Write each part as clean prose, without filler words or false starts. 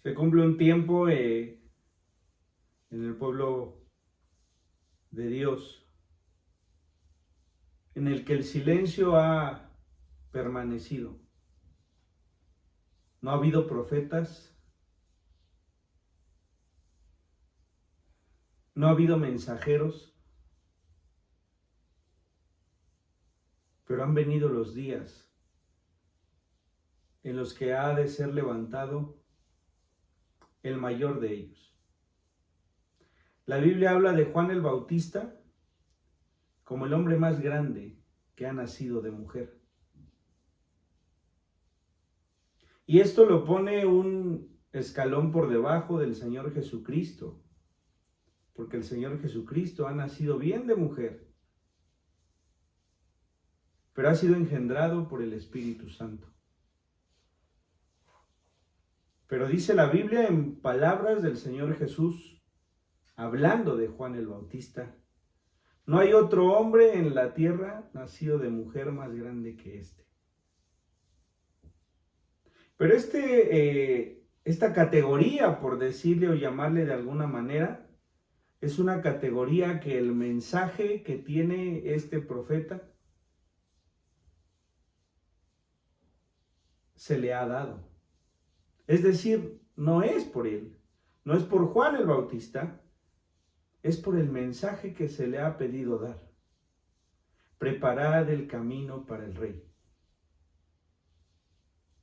Se cumple un tiempo en el pueblo de Dios en el que el silencio ha permanecido. No ha habido profetas, no ha habido mensajeros, pero han venido los días en los que ha de ser levantado el mayor de ellos. La Biblia habla de Juan el Bautista como el hombre más grande que ha nacido de mujer. Y esto lo pone un escalón por debajo del Señor Jesucristo, porque el Señor Jesucristo ha nacido bien de mujer, pero ha sido engendrado por el Espíritu Santo. Pero dice la Biblia en palabras del Señor Jesús, hablando de Juan el Bautista: no hay otro hombre en la tierra nacido de mujer más grande que este. Pero esta categoría, por decirle o llamarle de alguna manera, es una categoría que el mensaje que tiene este profeta se le ha dado. Es decir, no es por él, no es por Juan el Bautista, es por el mensaje que se le ha pedido dar. Preparad el camino para el Rey.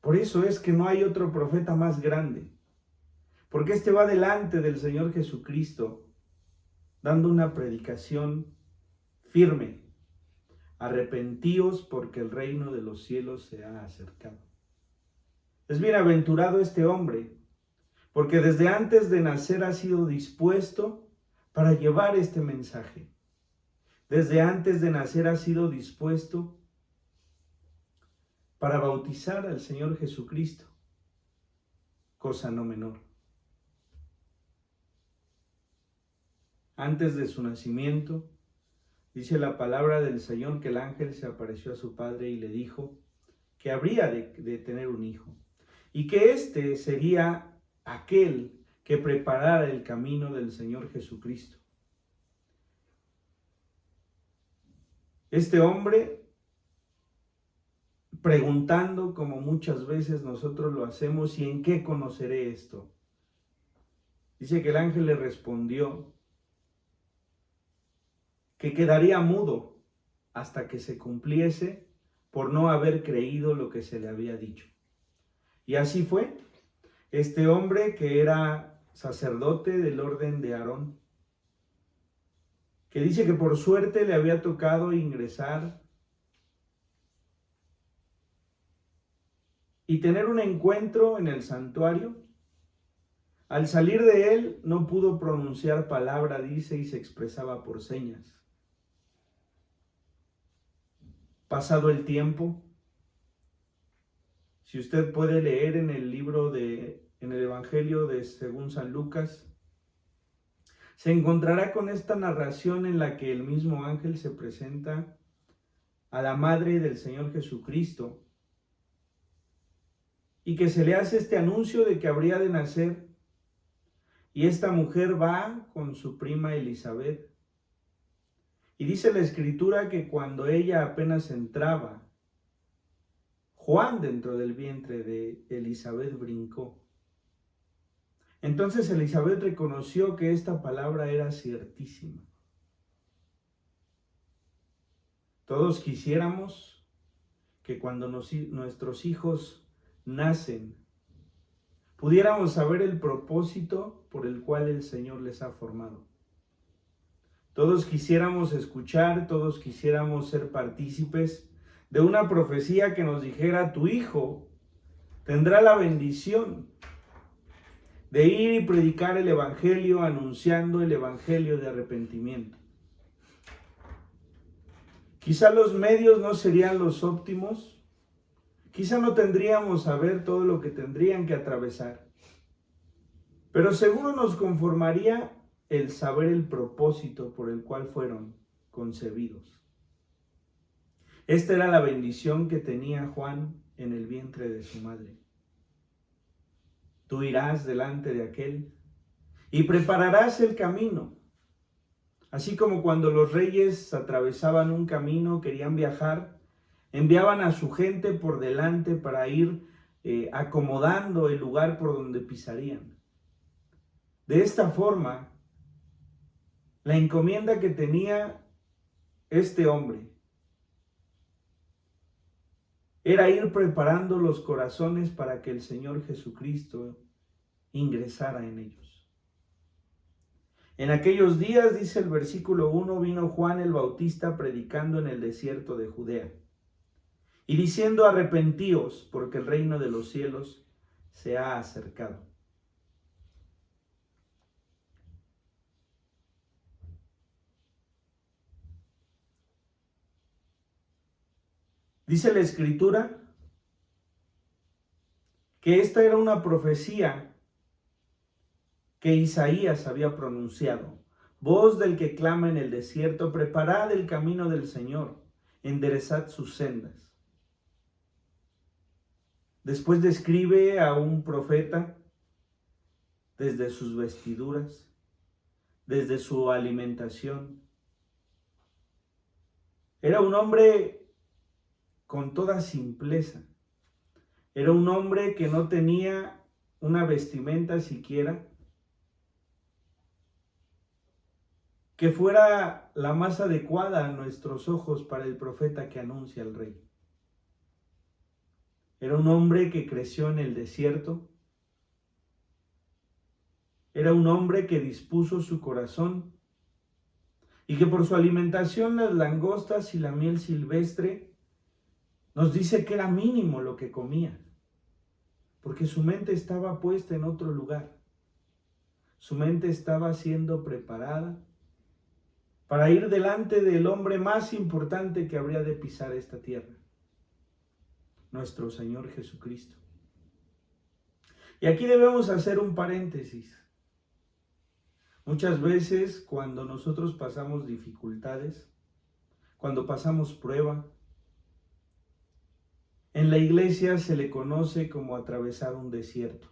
Por eso es que no hay otro profeta más grande, porque este va delante del Señor Jesucristo, dando una predicación firme: arrepentíos porque el reino de los cielos se ha acercado. Es bienaventurado este hombre, porque desde antes de nacer ha sido dispuesto para llevar este mensaje. Desde antes de nacer ha sido dispuesto para bautizar al Señor Jesucristo, cosa no menor. Antes de su nacimiento, dice la palabra del Señor que el ángel se apareció a su padre y le dijo que habría de tener un hijo, y que éste sería aquel que preparara el camino del Señor Jesucristo. Este hombre, preguntando como muchas veces nosotros lo hacemos: ¿y en qué conoceré esto? Dice que el ángel le respondió que quedaría mudo hasta que se cumpliese por no haber creído lo que se le había dicho. Y así fue. Este hombre, que era sacerdote del orden de Aarón, que dice que por suerte le había tocado ingresar y tener un encuentro en el santuario, al salir de él no pudo pronunciar palabra, dice, y se expresaba por señas. Pasado el tiempo, si usted puede leer en el Evangelio de según San Lucas, se encontrará con esta narración en la que el mismo ángel se presenta a la madre del Señor Jesucristo y que se le hace este anuncio de que habría de nacer, y esta mujer va con su prima Elizabeth. Y dice la Escritura que cuando ella apenas entraba, Juan dentro del vientre de Elizabeth brincó. Entonces Elizabeth reconoció que esta palabra era ciertísima. Todos quisiéramos que cuando nuestros hijos nacen, pudiéramos saber el propósito por el cual el Señor les ha formado. Todos quisiéramos escuchar, todos quisiéramos ser partícipes de una profecía que nos dijera: tu hijo tendrá la bendición de ir y predicar el Evangelio, anunciando el Evangelio de arrepentimiento. Quizá los medios no serían los óptimos, quizá no tendríamos a ver todo lo que tendrían que atravesar, pero seguro nos conformaría el saber el propósito por el cual fueron concebidos. Esta era la bendición que tenía Juan en el vientre de su madre. tú irás delante de aquel y prepararás el camino. Así como cuando los reyes atravesaban un camino, querían viajar, enviaban a su gente por delante para ir acomodando el lugar por donde pisarían. De esta forma, la encomienda que tenía este hombre era ir preparando los corazones para que el Señor Jesucristo ingresara en ellos. En aquellos días, dice el versículo 1, vino Juan el Bautista predicando en el desierto de Judea y diciendo: arrepentíos, porque el reino de los cielos se ha acercado. Dice la Escritura que esta era una profecía que Isaías había pronunciado. Voz del que clama en el desierto, preparad el camino del Señor, enderezad sus sendas. Después describe a un profeta desde sus vestiduras, desde su alimentación. Era un hombre con toda simpleza. Era un hombre que no tenía una vestimenta siquiera que fuera la más adecuada a nuestros ojos para el profeta que anuncia al rey. Era un hombre que creció en el desierto. Era un hombre que dispuso su corazón y que por su alimentación, las langostas y la miel silvestre, nos dice que era mínimo lo que comía, porque su mente estaba puesta en otro lugar. Su mente estaba siendo preparada para ir delante del hombre más importante que habría de pisar esta tierra, nuestro Señor Jesucristo. Y aquí debemos hacer un paréntesis. Muchas veces cuando nosotros pasamos dificultades, cuando pasamos prueba, en la iglesia se le conoce como atravesar un desierto.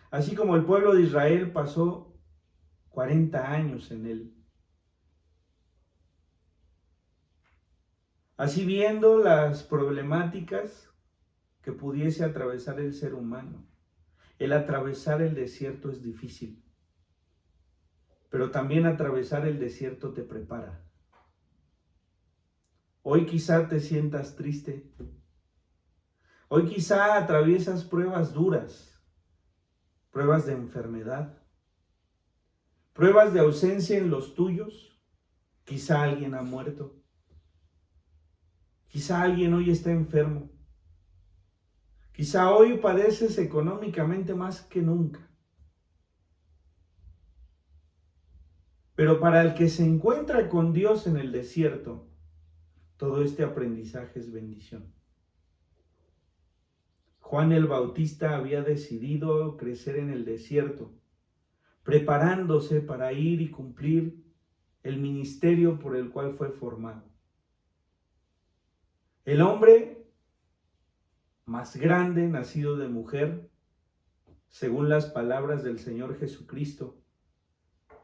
Así como el pueblo de Israel pasó 40 años en él. Así, viendo las problemáticas que pudiese atravesar el ser humano, el atravesar el desierto es difícil, pero también atravesar el desierto te prepara. Hoy quizá te sientas triste, hoy quizá atraviesas pruebas duras, pruebas de enfermedad, pruebas de ausencia en los tuyos, quizá alguien ha muerto. Quizá alguien hoy está enfermo. Quizá hoy padeces económicamente más que nunca. Pero para el que se encuentra con Dios en el desierto, todo este aprendizaje es bendición. Juan el Bautista había decidido crecer en el desierto, preparándose para ir y cumplir el ministerio por el cual fue formado. El hombre más grande, nacido de mujer, según las palabras del Señor Jesucristo,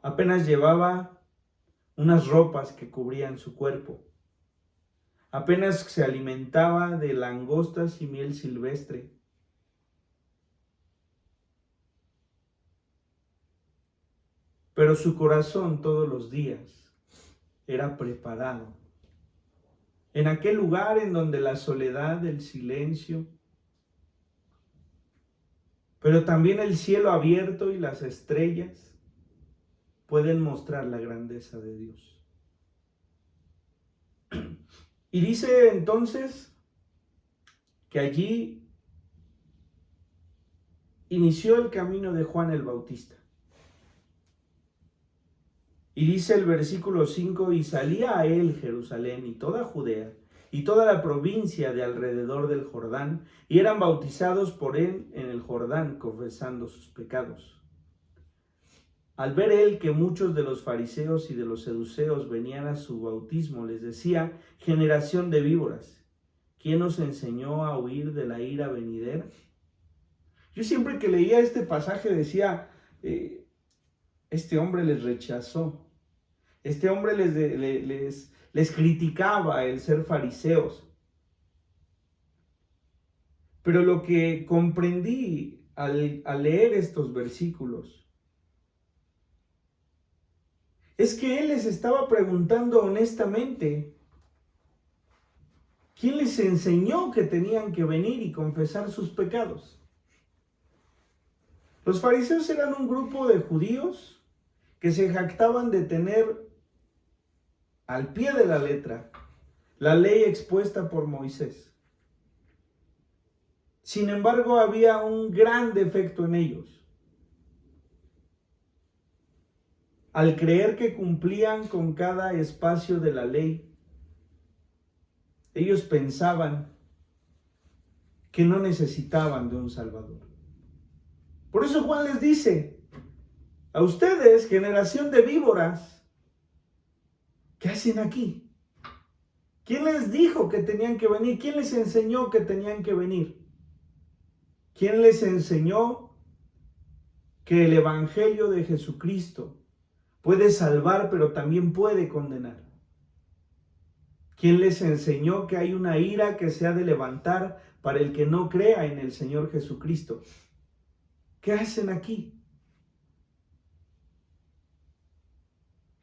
apenas llevaba unas ropas que cubrían su cuerpo. Apenas se alimentaba de langostas y miel silvestre. Pero su corazón todos los días era preparado. En aquel lugar en donde la soledad, el silencio, pero también el cielo abierto y las estrellas pueden mostrar la grandeza de Dios. Y dice entonces que allí inició el camino de Juan el Bautista. Y dice el versículo 5, y salía a él Jerusalén y toda Judea y toda la provincia de alrededor del Jordán, y eran bautizados por él en el Jordán, confesando sus pecados. Al ver él que muchos de los fariseos y de los saduceos venían a su bautismo, les decía: generación de víboras, ¿quién os enseñó a huir de la ira venidera? Yo siempre que leía este pasaje decía, este hombre les rechazó, este hombre les criticaba el ser fariseos. Pero lo que comprendí al leer estos versículos es que él les estaba preguntando honestamente, ¿quién les enseñó que tenían que venir y confesar sus pecados? Los fariseos eran un grupo de judíos que se jactaban de tener al pie de la letra la ley expuesta por Moisés. Sin embargo, había un gran defecto en ellos. Al creer que cumplían con cada espacio de la ley, ellos pensaban que no necesitaban de un Salvador. Por eso Juan les dice, a ustedes, generación de víboras, ¿qué hacen aquí? ¿Quién les dijo que tenían que venir? ¿Quién les enseñó que tenían que venir? ¿Quién les enseñó que el Evangelio de Jesucristo puede salvar, pero también puede condenar? ¿Quién les enseñó que hay una ira que se ha de levantar para el que no crea en el Señor Jesucristo? ¿Qué hacen aquí?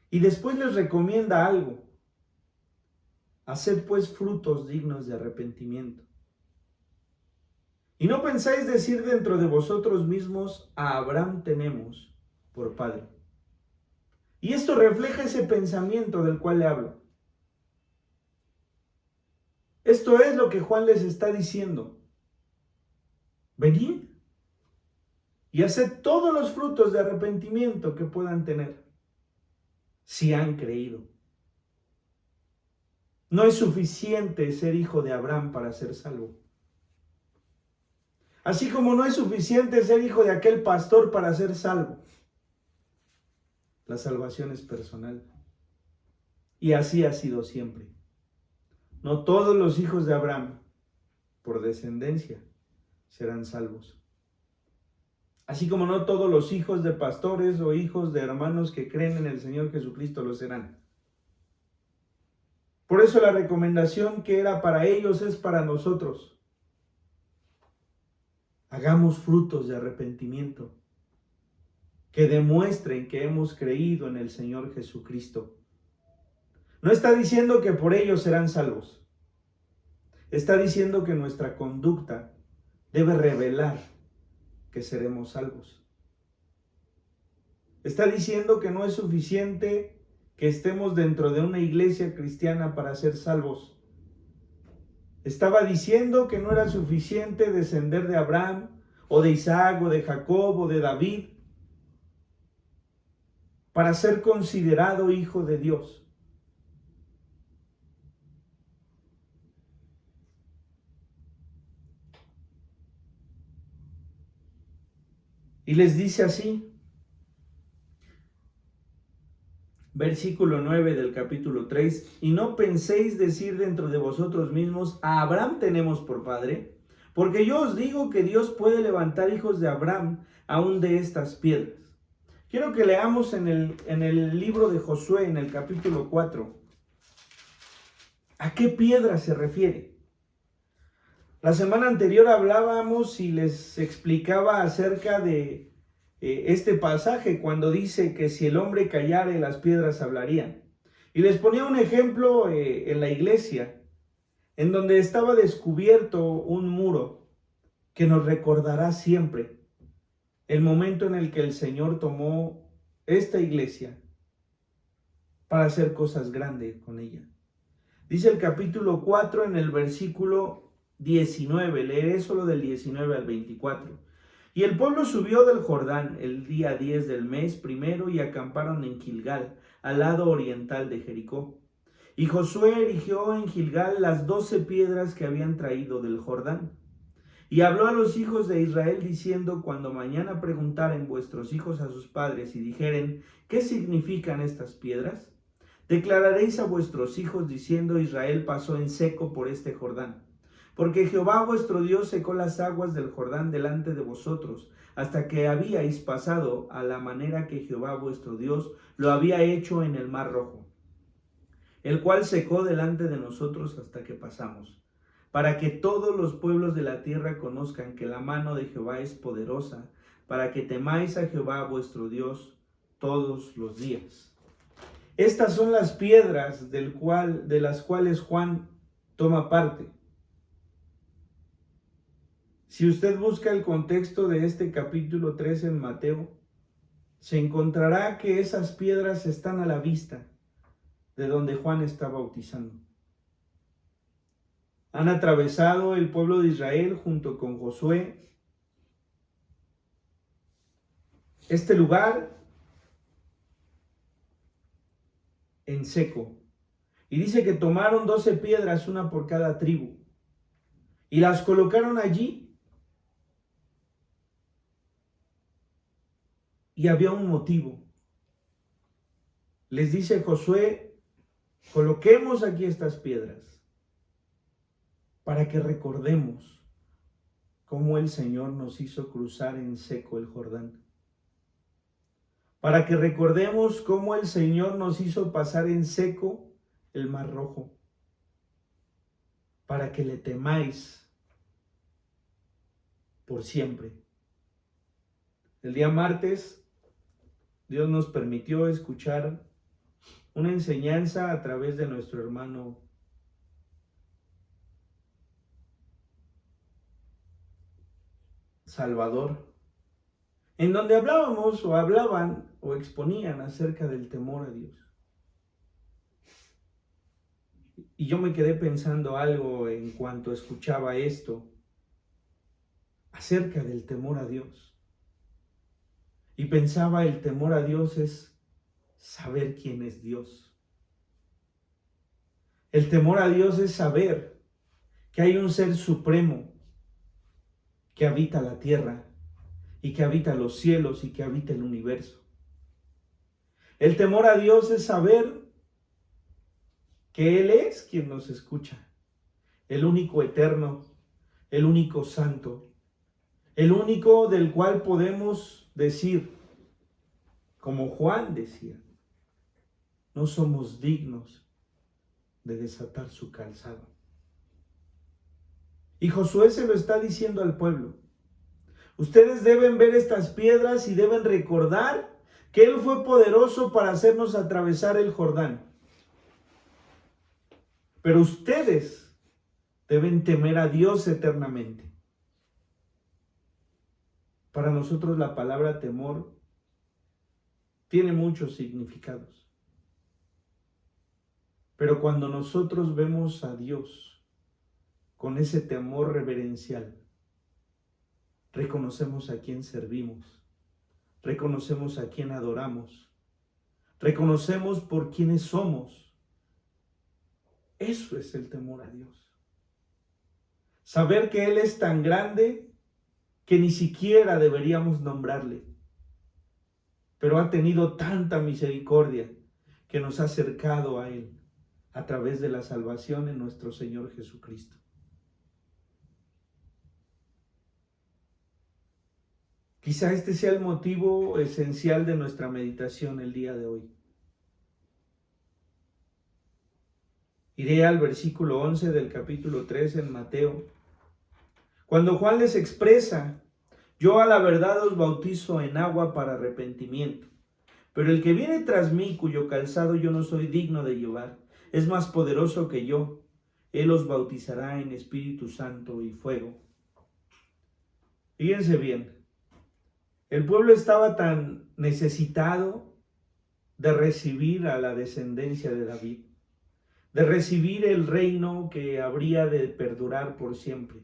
Y después les recomienda algo. Haced pues frutos dignos de arrepentimiento. Y no pensáis decir dentro de vosotros mismos, a Abraham tenemos por padre. Y esto refleja ese pensamiento del cual le hablo. Esto es lo que Juan les está diciendo. Venid y haced todos los frutos de arrepentimiento que puedan tener, si han creído. No es suficiente ser hijo de Abraham para ser salvo. Así como no es suficiente ser hijo de aquel pastor para ser salvo. La salvación es personal. Y así ha sido siempre. No todos los hijos de Abraham, por descendencia, serán salvos. Así como no todos los hijos de pastores o hijos de hermanos que creen en el Señor Jesucristo lo serán. Por eso la recomendación que era para ellos es para nosotros. Hagamos frutos de arrepentimiento que demuestren que hemos creído en el Señor Jesucristo. No está diciendo que por ellos serán salvos. Está diciendo que nuestra conducta debe revelar que seremos salvos. Está diciendo que no es suficiente que estemos dentro de una iglesia cristiana para ser salvos. Estaba diciendo que no era suficiente descender de Abraham, o de Isaac, o de Jacob, o de David, para ser considerado hijo de Dios. Y les dice así, versículo 9 del capítulo 3, y no penséis decir dentro de vosotros mismos, a Abraham tenemos por padre, porque yo os digo que Dios puede levantar hijos de Abraham aún de estas piedras. Quiero que leamos en el libro de Josué, en el capítulo 4, ¿a qué piedra se refiere? La semana anterior hablábamos y les explicaba acerca de este pasaje cuando dice que si el hombre callare, las piedras hablarían. Y les ponía un ejemplo en la iglesia, en donde estaba descubierto un muro que nos recordará siempre el momento en el que el Señor tomó esta iglesia para hacer cosas grandes con ella. Dice el capítulo 4 en el versículo 19, leeré solo del 19 al 24. Y el pueblo subió del Jordán el día 10 del mes primero y acamparon en Gilgal, al lado oriental de Jericó. Y Josué erigió en Gilgal las 12 piedras que habían traído del Jordán. Y habló a los hijos de Israel diciendo, cuando mañana preguntaren vuestros hijos a sus padres y dijeren, ¿qué significan estas piedras? Declararéis a vuestros hijos diciendo, Israel pasó en seco por este Jordán. Porque Jehová vuestro Dios secó las aguas del Jordán delante de vosotros, hasta que habíais pasado a la manera que Jehová vuestro Dios lo había hecho en el mar Rojo, el cual secó delante de nosotros hasta que pasamos, para que todos los pueblos de la tierra conozcan que la mano de Jehová es poderosa, para que temáis a Jehová vuestro Dios todos los días. Estas son las piedras de las cuales Juan toma parte. Si usted busca el contexto de este capítulo 3 en Mateo, se encontrará que esas piedras están a la vista de donde Juan está bautizando. Han atravesado el pueblo de Israel junto con Josué este lugar en seco. Y dice que tomaron 12 piedras, una por cada tribu, y las colocaron allí. Y había un motivo. Les dice Josué, coloquemos aquí estas piedras para que recordemos cómo el Señor nos hizo cruzar en seco el Jordán. Para que recordemos cómo el Señor nos hizo pasar en seco el Mar Rojo. Para que le temáis por siempre. El día martes, Dios nos permitió escuchar una enseñanza a través de nuestro hermano Salvador, en donde hablaban o exponían acerca del temor a Dios. Y yo me quedé pensando algo en cuanto escuchaba esto acerca del temor a Dios. Y pensaba, el temor a Dios es saber quién es Dios. El temor a Dios es saber que hay un ser supremo que habita la tierra y que habita los cielos y que habita el universo. El temor a Dios es saber que Él es quien nos escucha, el único eterno, el único santo, el único del cual podemos decir, como Juan decía, no somos dignos de desatar su calzado. Y Josué se lo está diciendo al pueblo. Ustedes deben ver estas piedras y deben recordar que Él fue poderoso para hacernos atravesar el Jordán. Pero ustedes deben temer a Dios eternamente. Para nosotros la palabra temor tiene muchos significados. Pero cuando nosotros vemos a Dios con ese temor reverencial, reconocemos a quién servimos, reconocemos a quién adoramos, reconocemos por quiénes somos. Eso es el temor a Dios. Saber que Él es tan grande que ni siquiera deberíamos nombrarle, pero ha tenido tanta misericordia que nos ha acercado a Él a través de la salvación en nuestro Señor Jesucristo. Quizá este sea el motivo esencial de nuestra meditación el día de hoy. Iré al versículo 11 del capítulo 3 en Mateo. Cuando Juan les expresa, yo a la verdad os bautizo en agua para arrepentimiento, pero el que viene tras mí, cuyo calzado yo no soy digno de llevar, es más poderoso que yo. Él os bautizará en Espíritu Santo y fuego. Fíjense bien, el pueblo estaba tan necesitado de recibir a la descendencia de David, de recibir el reino que habría de perdurar por siempre,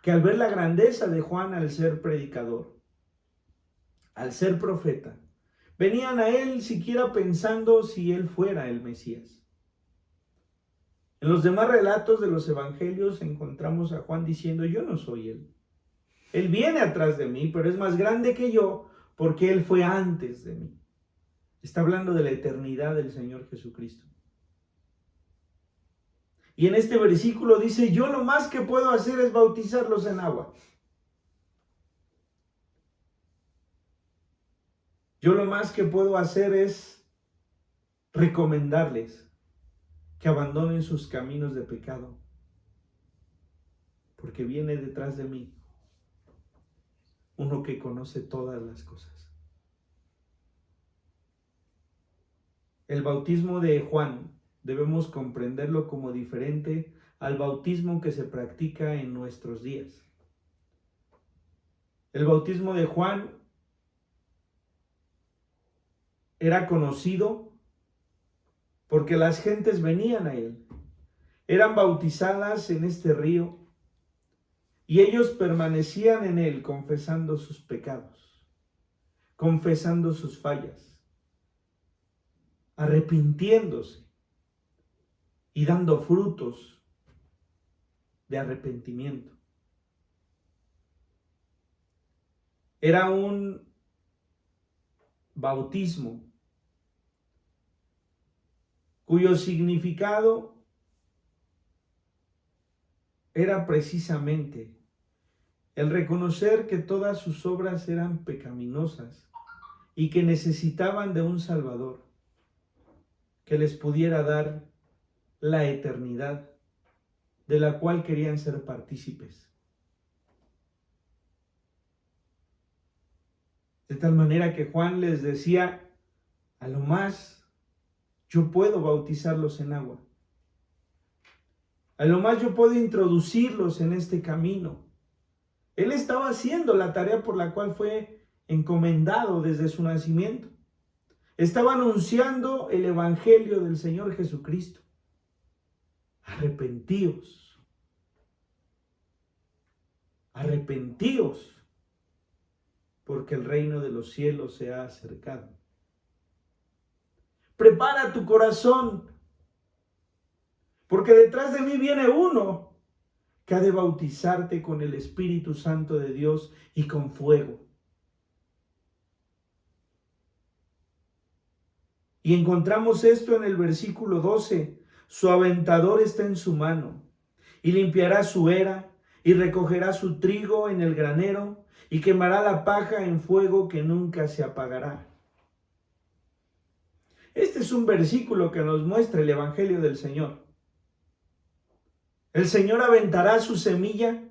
que al ver la grandeza de Juan al ser predicador, al ser profeta, venían a él siquiera pensando si él fuera el Mesías. En los demás relatos de los evangelios encontramos a Juan diciendo, yo no soy él. Él viene atrás de mí, pero es más grande que yo porque él fue antes de mí. Está hablando de la eternidad del Señor Jesucristo. Y en este versículo dice, yo lo más que puedo hacer es bautizarlos en agua. Yo lo más que puedo hacer es recomendarles que abandonen sus caminos de pecado, porque viene detrás de mí uno que conoce todas las cosas. El bautismo de Juan debemos comprenderlo como diferente al bautismo que se practica en nuestros días. El bautismo de Juan era conocido porque las gentes venían a él, eran bautizadas en este río y ellos permanecían en él confesando sus pecados, confesando sus fallas, arrepintiéndose y dando frutos de arrepentimiento. Era un bautismo cuyo significado era precisamente el reconocer que todas sus obras eran pecaminosas y que necesitaban de un Salvador que les pudiera dar la eternidad de la cual querían ser partícipes. De tal manera que Juan les decía, a lo más yo puedo bautizarlos en agua. A lo más yo puedo introducirlos en este camino. Él estaba haciendo la tarea por la cual fue encomendado desde su nacimiento. Estaba anunciando el evangelio del Señor Jesucristo. Arrepentíos. Arrepentíos, porque el reino de los cielos se ha acercado. Prepara tu corazón, porque detrás de mí viene uno que ha de bautizarte con el Espíritu Santo de Dios y con fuego. Y encontramos esto en el versículo 12. Su aventador está en su mano, y limpiará su era, y recogerá su trigo en el granero, y quemará la paja en fuego que nunca se apagará. Este es un versículo que nos muestra el Evangelio del Señor. El Señor aventará su semilla.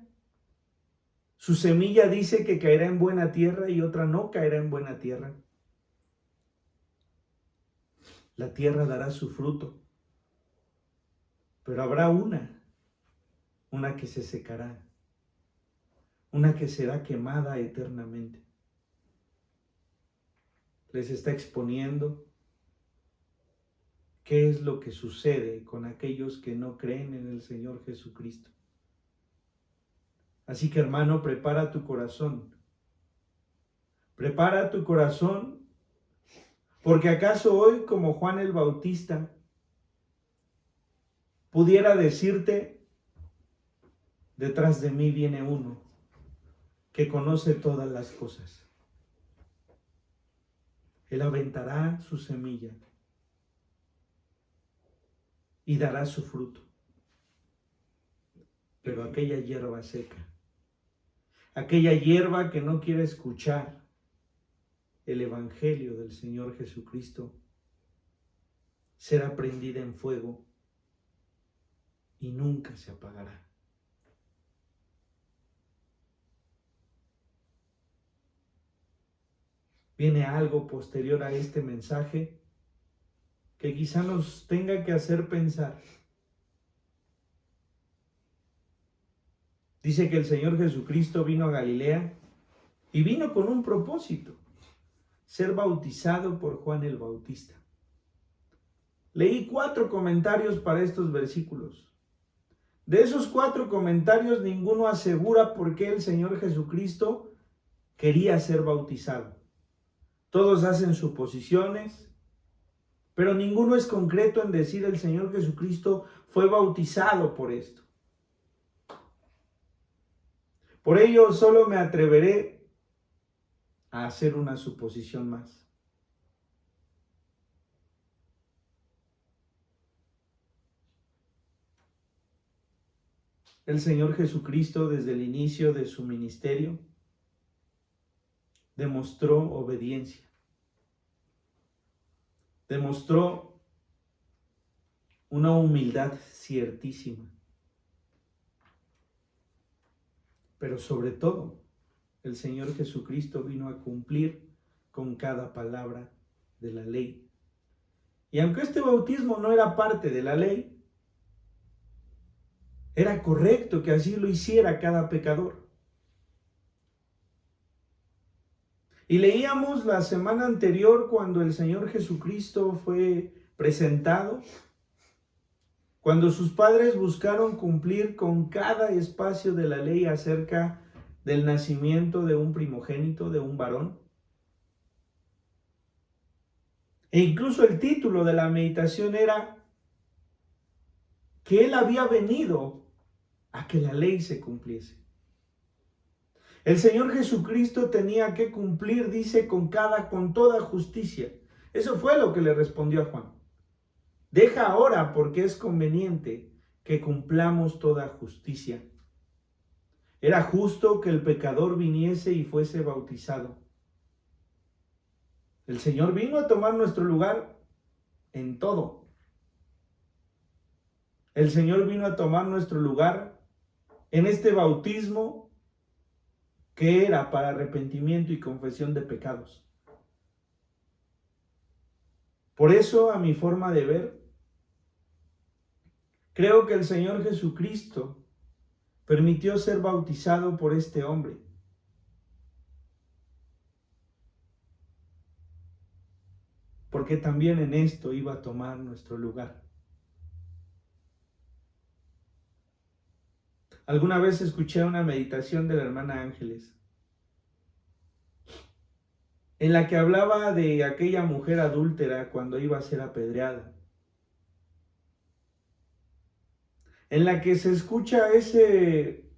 Su semilla dice que caerá en buena tierra y otra no caerá en buena tierra. La tierra dará su fruto, pero habrá una que se secará, una que será quemada eternamente. Les está exponiendo qué es lo que sucede con aquellos que no creen en el Señor Jesucristo. Así que, hermano, prepara tu corazón. Prepara tu corazón, porque acaso hoy, como Juan el Bautista, pudiera decirte, detrás de mí viene uno que conoce todas las cosas. Él aventará su semilla y dará su fruto. Pero aquella hierba seca, aquella hierba que no quiere escuchar el Evangelio del Señor Jesucristo, será prendida en fuego y nunca se apagará. Viene algo posterior a este mensaje que quizá nos tenga que hacer pensar. Dice que el Señor Jesucristo vino a Galilea y vino con un propósito: ser bautizado por Juan el Bautista. Leí 4 comentarios para estos versículos. De esos 4 comentarios, ninguno asegura por qué el Señor Jesucristo quería ser bautizado. Todos hacen suposiciones, pero ninguno es concreto en decir el Señor Jesucristo fue bautizado por esto. Por ello, solo me atreveré a hacer una suposición más. el Señor Jesucristo desde el inicio de su ministerio demostró obediencia, demostró una humildad ciertísima, pero sobre todo el Señor Jesucristo vino a cumplir con cada palabra de la ley. Y aunque este bautismo no era parte de la ley, era correcto que así lo hiciera cada pecador. Y leíamos la semana anterior cuando el Señor Jesucristo fue presentado, cuando sus padres buscaron cumplir con cada espacio de la ley acerca del nacimiento de un primogénito, de un varón. E incluso el título de la meditación era que Él había venido a que la ley se cumpliese. El Señor Jesucristo tenía que cumplir, dice, con toda justicia. Eso fue lo que le respondió a Juan. Deja ahora porque es conveniente que cumplamos toda justicia. Era justo que el pecador viniese y fuese bautizado. El Señor vino a tomar nuestro lugar en todo. El Señor vino a tomar nuestro lugar en este bautismo que era para arrepentimiento y confesión de pecados. Por eso, a mi forma de ver, creo que el Señor Jesucristo permitió ser bautizado por este hombre. Porque también en esto iba a tomar nuestro lugar. Alguna vez escuché una meditación de la hermana Ángeles, en la que hablaba de aquella mujer adúltera cuando iba a ser apedreada, en la que se escucha ese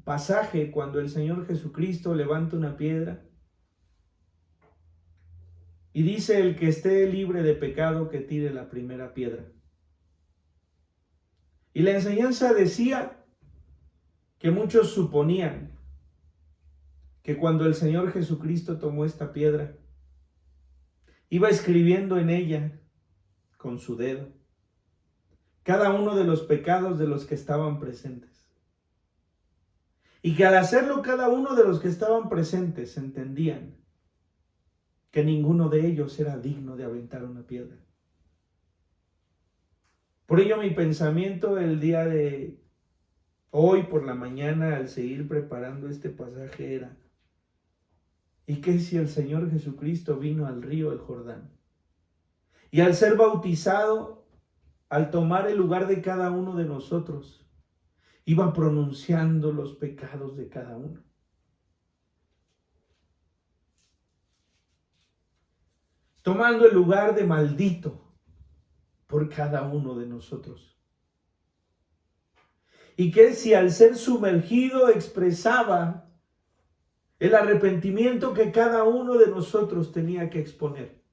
pasaje cuando el Señor Jesucristo levanta una piedra y dice: el que esté libre de pecado que tire la primera piedra. Y la enseñanza decía que muchos suponían que cuando el Señor Jesucristo tomó esta piedra, iba escribiendo en ella con su dedo cada uno de los pecados de los que estaban presentes. Y que al hacerlo cada uno de los que estaban presentes entendían que ninguno de ellos era digno de aventar una piedra. Por ello mi pensamiento el día de hoy por la mañana al seguir preparando este pasaje era: ¿y qué si el Señor Jesucristo vino al río el Jordán? Y al ser bautizado, al tomar el lugar de cada uno de nosotros, iba pronunciando los pecados de cada uno. Tomando el lugar de maldito por cada uno de nosotros. Y que si al ser sumergido expresaba el arrepentimiento que cada uno de nosotros tenía que exponer.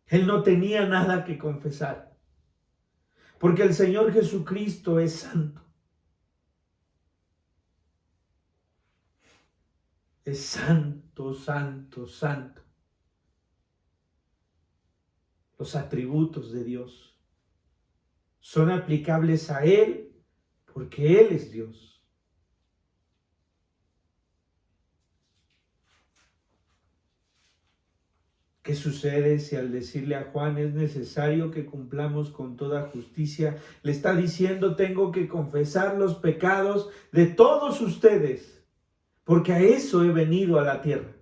Él no tenía nada que confesar, porque el Señor Jesucristo es santo. Es santo, santo, santo. Los atributos de Dios son aplicables a Él porque Él es Dios. ¿Qué sucede si al decirle a Juan es necesario que cumplamos con toda justicia, le está diciendo: tengo que confesar los pecados de todos ustedes, porque a eso he venido a la tierra?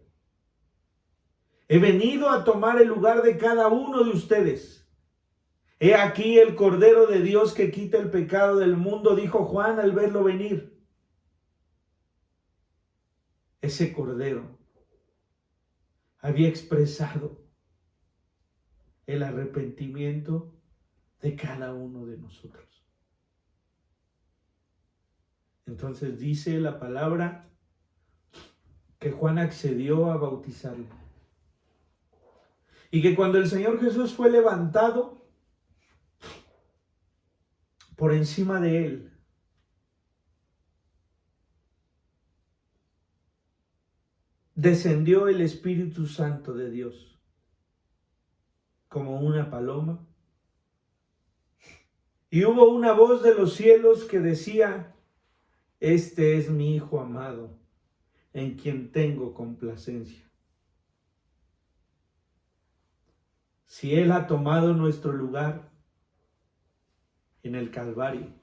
He venido a tomar el lugar de cada uno de ustedes. He aquí el Cordero de Dios que quita el pecado del mundo, dijo Juan al verlo venir. Ese Cordero había expresado el arrepentimiento de cada uno de nosotros. Entonces dice la palabra que Juan accedió a bautizarle. Y que cuando el Señor Jesús fue levantado, por encima de Él, descendió el Espíritu Santo de Dios como una paloma, y hubo una voz de los cielos que decía: este es mi Hijo amado, en quien tengo complacencia. Si Él ha tomado nuestro lugar en el Calvario,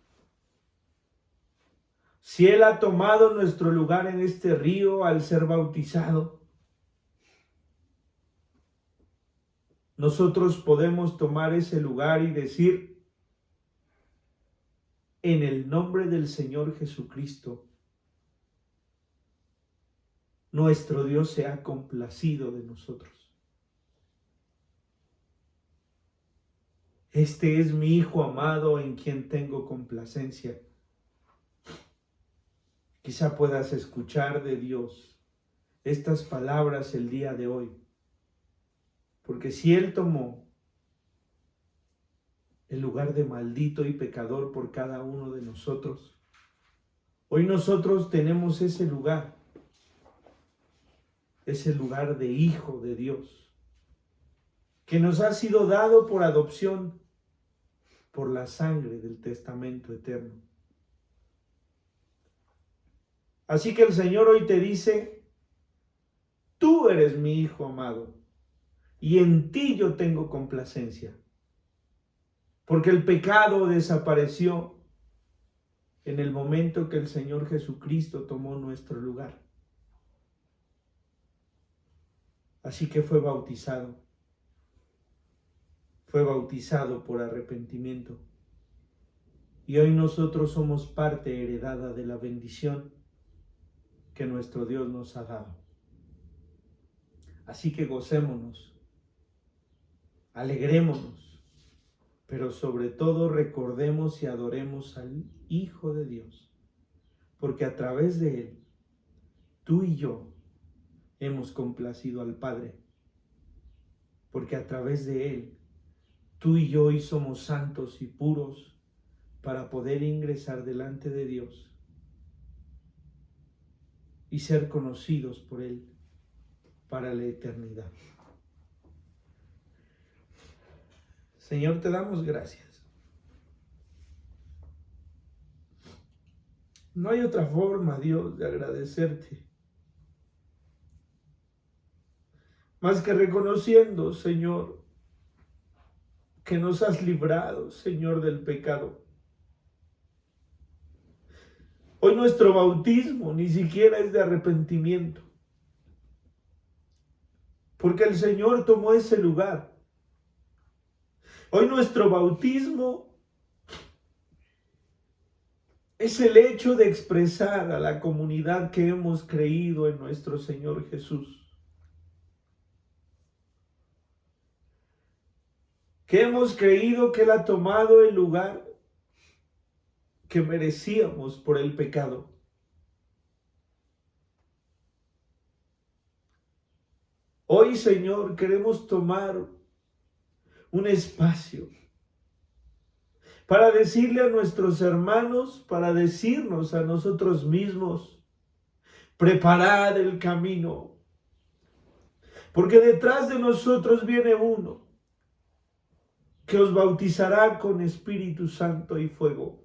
si Él ha tomado nuestro lugar en este río al ser bautizado, nosotros podemos tomar ese lugar y decir: en el nombre del Señor Jesucristo, nuestro Dios se ha complacido de nosotros. Este es mi Hijo amado en quien tengo complacencia. Quizá puedas escuchar de Dios estas palabras el día de hoy, porque si Él tomó el lugar de maldito y pecador por cada uno de nosotros, hoy nosotros tenemos ese lugar de hijo de Dios, que nos ha sido dado por adopción por la sangre del testamento eterno. Así que el Señor hoy te dice: tú eres mi Hijo amado, y en ti yo tengo complacencia, porque el pecado desapareció en el momento que el Señor Jesucristo tomó nuestro lugar. Así que fue bautizado por arrepentimiento. Y hoy nosotros somos parte heredada de la bendición que nuestro Dios nos ha dado. Así que gocémonos, alegrémonos, pero sobre todo recordemos y adoremos al Hijo de Dios, porque a través de Él, tú y yo hemos complacido al Padre, porque a través de Él, tú y yo hoy somos santos y puros para poder ingresar delante de Dios y ser conocidos por Él para la eternidad. Señor, te damos gracias. No hay otra forma, Dios, de agradecerte, más que reconociendo, Señor, que nos has librado, Señor, del pecado. Hoy nuestro bautismo ni siquiera es de arrepentimiento, porque el Señor tomó ese lugar. Hoy nuestro bautismo es el hecho de expresar a la comunidad que hemos creído en nuestro Señor Jesús, que hemos creído que Él ha tomado el lugar que merecíamos por el pecado. Hoy, Señor, queremos tomar un espacio para decirle a nuestros hermanos, para decirnos a nosotros mismos: preparad el camino, porque detrás de nosotros viene uno que os bautizará con Espíritu Santo y fuego.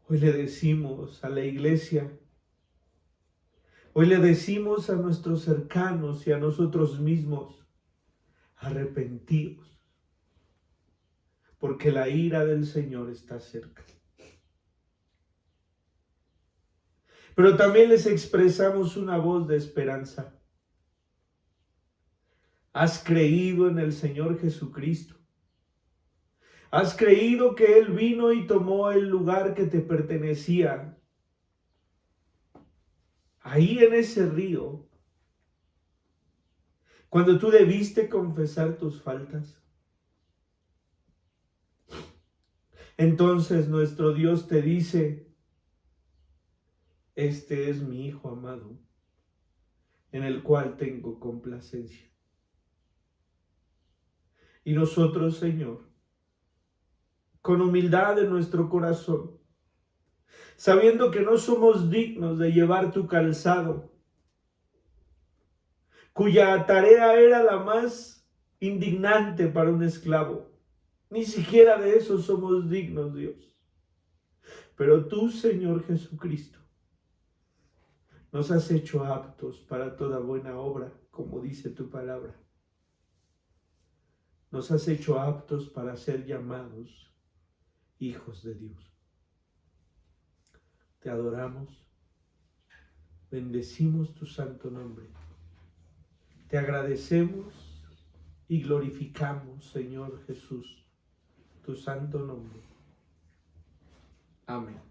Hoy le decimos a la iglesia, hoy le decimos a nuestros cercanos y a nosotros mismos: arrepentidos, porque la ira del Señor está cerca. Pero también les expresamos una voz de esperanza. ¿Has creído en el Señor Jesucristo? ¿Has creído que Él vino y tomó el lugar que te pertenecía? Ahí en ese río, cuando tú debiste confesar tus faltas. Entonces nuestro Dios te dice: este es mi Hijo amado, en el cual tengo complacencia. Y nosotros, Señor, con humildad en nuestro corazón, sabiendo que no somos dignos de llevar tu calzado, cuya tarea era la más indignante para un esclavo. Ni siquiera de eso somos dignos, Dios. Pero tú, Señor Jesucristo, nos has hecho aptos para toda buena obra, como dice tu palabra. Nos has hecho aptos para ser llamados hijos de Dios. Te adoramos, bendecimos tu santo nombre. Te agradecemos y glorificamos, Señor Jesús, tu santo nombre. Amén.